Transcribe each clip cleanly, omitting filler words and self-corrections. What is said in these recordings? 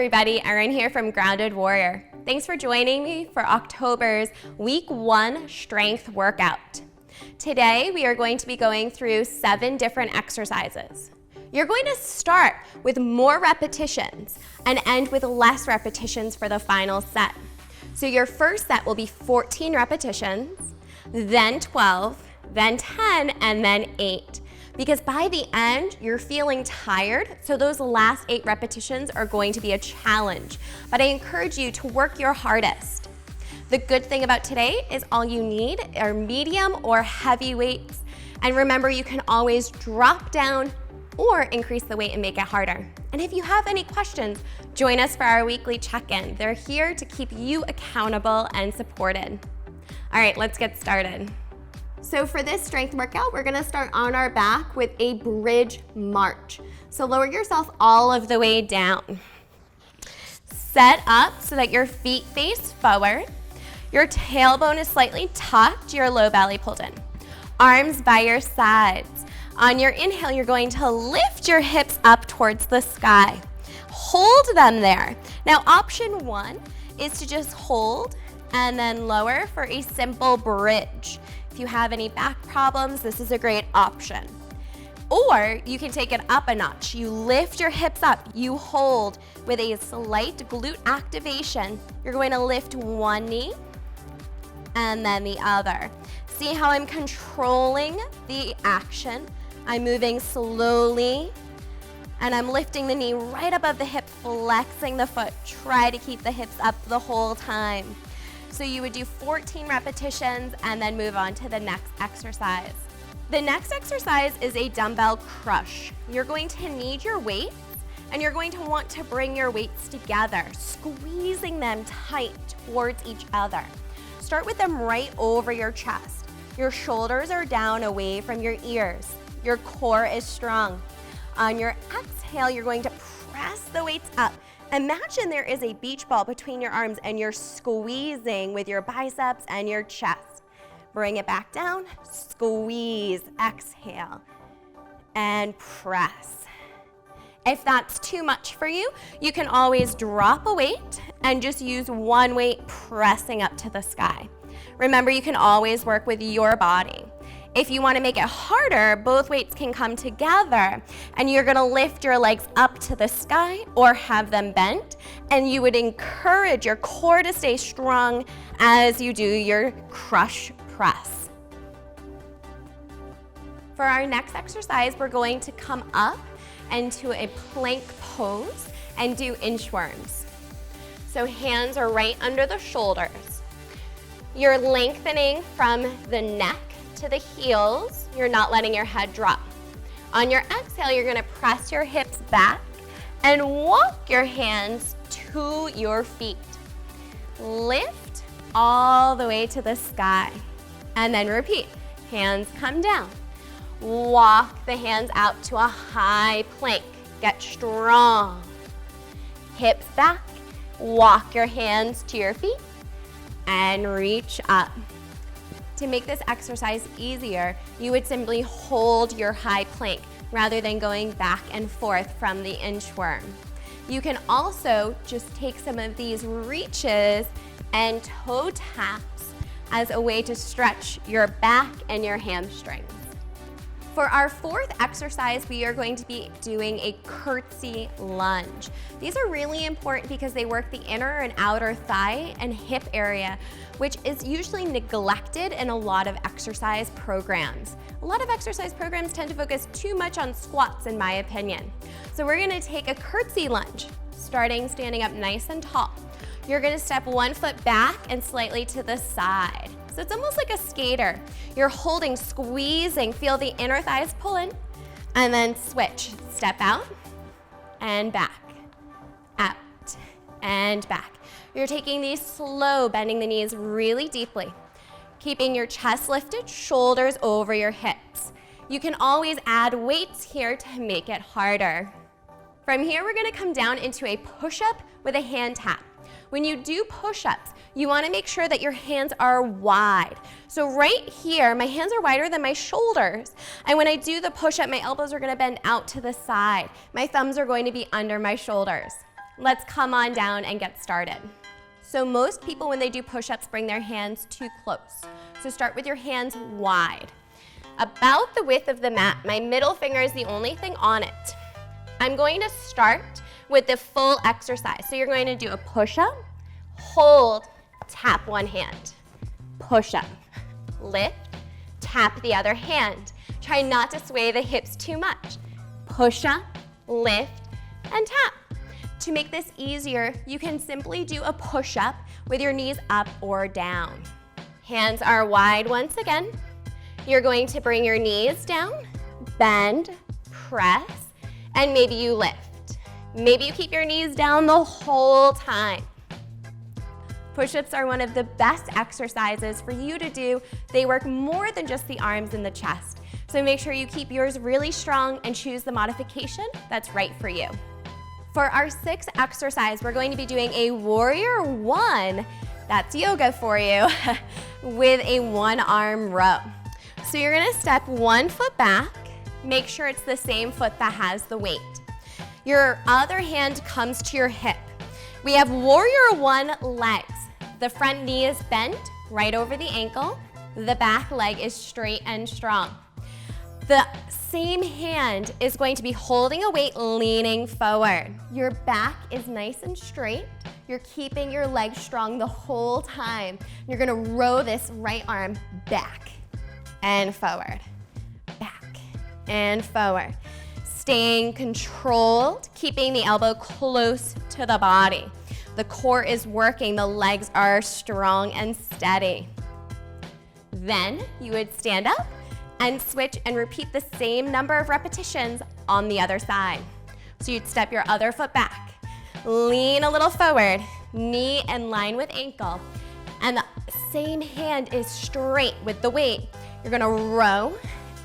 everybody, Erin here from Grounded Warrior. Thanks for joining me for October's Week 1 Strength Workout. Today we are going to be going through 7 different exercises. You're going to start with more repetitions and end with less repetitions for the final set. So your first set will be 14 repetitions, then 12, then 10, and then 8. Because by the end, you're feeling tired, so those last 8 repetitions are going to be a challenge. But I encourage you to work your hardest. The good thing about today is all you need are medium or heavy weights. And remember, you can always drop down or increase the weight and make it harder. And if you have any questions, join us for our weekly check-in. They're here to keep you accountable and supported. All right, let's get started. So for this strength workout, we're gonna start on our back with a bridge march. So lower yourself all of the way down. Set up so that your feet face forward. Your tailbone is slightly tucked, your low belly pulled in. Arms by your sides. On your inhale, you're going to lift your hips up towards the sky. Hold them there. Now, option 1 is to just hold and then lower for a simple bridge. If you have any back problems, this is a great option. Or you can take it up a notch. You lift your hips up, you hold with a slight glute activation. You're going to lift one knee and then the other. See how I'm controlling the action? I'm moving slowly and I'm lifting the knee right above the hip, flexing the foot. Try to keep the hips up the whole time. So you would do 14 repetitions and then move on to the next exercise. The next exercise is a dumbbell crush. You're going to need your weights and you're going to want to bring your weights together, squeezing them tight towards each other. Start with them right over your chest. Your shoulders are down away from your ears. Your core is strong. On your exhale, you're going to press the weights up. Imagine there is a beach ball between your arms and you're squeezing with your biceps and your chest. Bring it back down, squeeze, exhale, and press. If that's too much for you, you can always drop a weight and just use one weight pressing up to the sky. Remember, you can always work with your body. If you want to make it harder, both weights can come together and you're going to lift your legs up to the sky or have them bent, and you would encourage your core to stay strong as you do your crush press. For our next exercise, we're going to come up into a plank pose and do inchworms. So hands are right under the shoulders. You're lengthening from the neck to the heels. You're not letting your head drop. On your exhale, you're gonna press your hips back and walk your hands to your feet. Lift all the way to the sky. And then repeat. Hands come down. Walk the hands out to a high plank. Get strong. Hips back. Walk your hands to your feet and reach up. To make this exercise easier, you would simply hold your high plank rather than going back and forth from the inchworm. You can also just take some of these reaches and toe taps as a way to stretch your back and your hamstrings. For our 4th exercise, we are going to be doing a curtsy lunge. These are really important because they work the inner and outer thigh and hip area, which is usually neglected in a lot of exercise programs. A lot of exercise programs tend to focus too much on squats, in my opinion. So we're gonna take a curtsy lunge, starting standing up nice and tall. You're gonna step one foot back and slightly to the side. So it's almost like a skater. You're holding, squeezing, feel the inner thighs pull in, and then switch. Step out and back, out and back. You're taking these slow, bending the knees really deeply, keeping your chest lifted, shoulders over your hips. You can always add weights here to make it harder. From here, we're gonna come down into a push-up with a hand tap. When you do push-ups, you wanna make sure that your hands are wide. So right here, my hands are wider than my shoulders. And when I do the push-up, my elbows are gonna bend out to the side. My thumbs are going to be under my shoulders. Let's come on down and get started. So most people when they do push-ups bring their hands too close. So start with your hands wide. About the width of the mat, my middle finger is the only thing on it. I'm going to start with the full exercise. So you're going to do a push-up, hold, tap one hand. Push-up, lift, tap the other hand. Try not to sway the hips too much. Push-up, lift, and tap. To make this easier, you can simply do a push-up with your knees up or down. Hands are wide once again. You're going to bring your knees down, bend, press, and maybe you lift. Maybe you keep your knees down the whole time. Push-ups are one of the best exercises for you to do. They work more than just the arms and the chest. So make sure you keep yours really strong and choose the modification that's right for you. For our sixth exercise, we're going to be doing a warrior one, that's yoga for you, with a one-arm row. So you're gonna step 1 foot back, make sure it's the same foot that has the weight. Your other hand comes to your hip. We have warrior one legs. The front knee is bent right over the ankle. The back leg is straight and strong. The same hand is going to be holding a weight, leaning forward. Your back is nice and straight. You're keeping your legs strong the whole time. You're gonna row this right arm back and forward, back and forward. Staying controlled, keeping the elbow close to the body. The core is working, the legs are strong and steady. Then you would stand up and switch and repeat the same number of repetitions on the other side. So you'd step your other foot back, lean a little forward, knee in line with ankle, and the same hand is straight with the weight. You're gonna row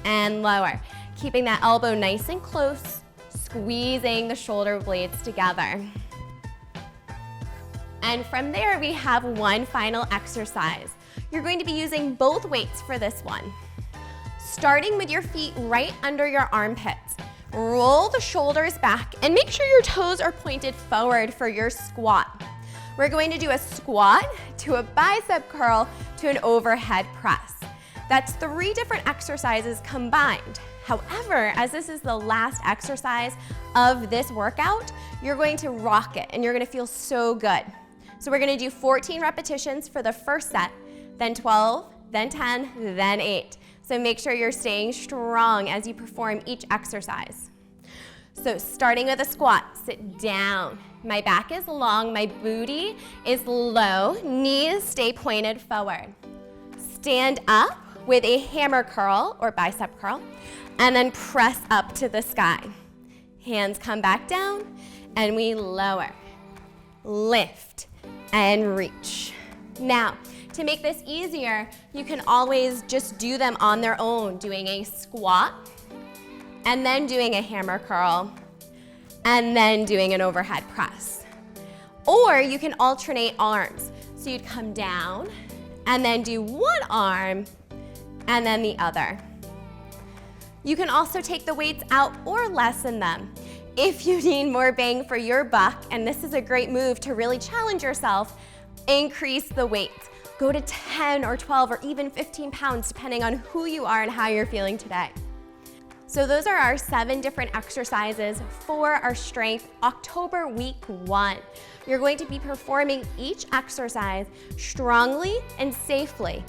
and lower, keeping that elbow nice and close, squeezing the shoulder blades together. And from there, we have one final exercise. You're going to be using both weights for this one. Starting with your feet right under your armpits. Roll the shoulders back and make sure your toes are pointed forward for your squat. We're going to do a squat to a bicep curl to an overhead press. That's 3 different exercises combined. However, as this is the last exercise of this workout, you're going to rock it and you're gonna feel so good. So we're gonna do 14 repetitions for the first set, then 12, then 10, then 8. So make sure you're staying strong as you perform each exercise. So starting with a squat, sit down. My back is long, my booty is low, knees stay pointed forward. Stand up with a hammer curl or bicep curl, and then press up to the sky. Hands come back down, and we lower, lift, and reach. Now, to make this easier, you can always just do them on their own, doing a squat, and then doing a hammer curl, and then doing an overhead press. Or you can alternate arms. So you'd come down, and then do one arm, and then the other. You can also take the weights out or lessen them. If you need more bang for your buck, and this is a great move to really challenge yourself, increase the weights. Go to 10 or 12 or even 15 pounds depending on who you are and how you're feeling today. So those are our 7 different exercises for our Strength October week 1. You're going to be performing each exercise strongly and safely.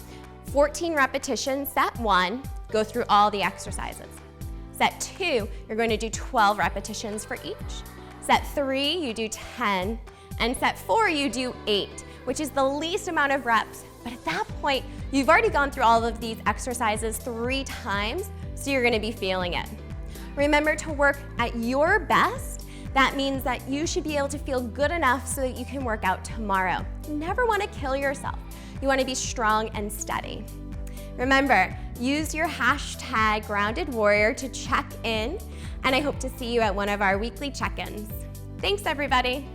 14 repetitions, set 1, go through all the exercises. Set 2, you're going to do 12 repetitions for each. Set 3, you do 10, and set 4, you do 8, which is the least amount of reps. But at that point, you've already gone through all of these exercises 3 times, so you're gonna be feeling it. Remember to work at your best. That means that you should be able to feel good enough so that you can work out tomorrow. You never wanna kill yourself. You wanna be strong and steady. Remember, use your hashtag Grounded Warrior to check in, and I hope to see you at one of our weekly check-ins. Thanks, everybody.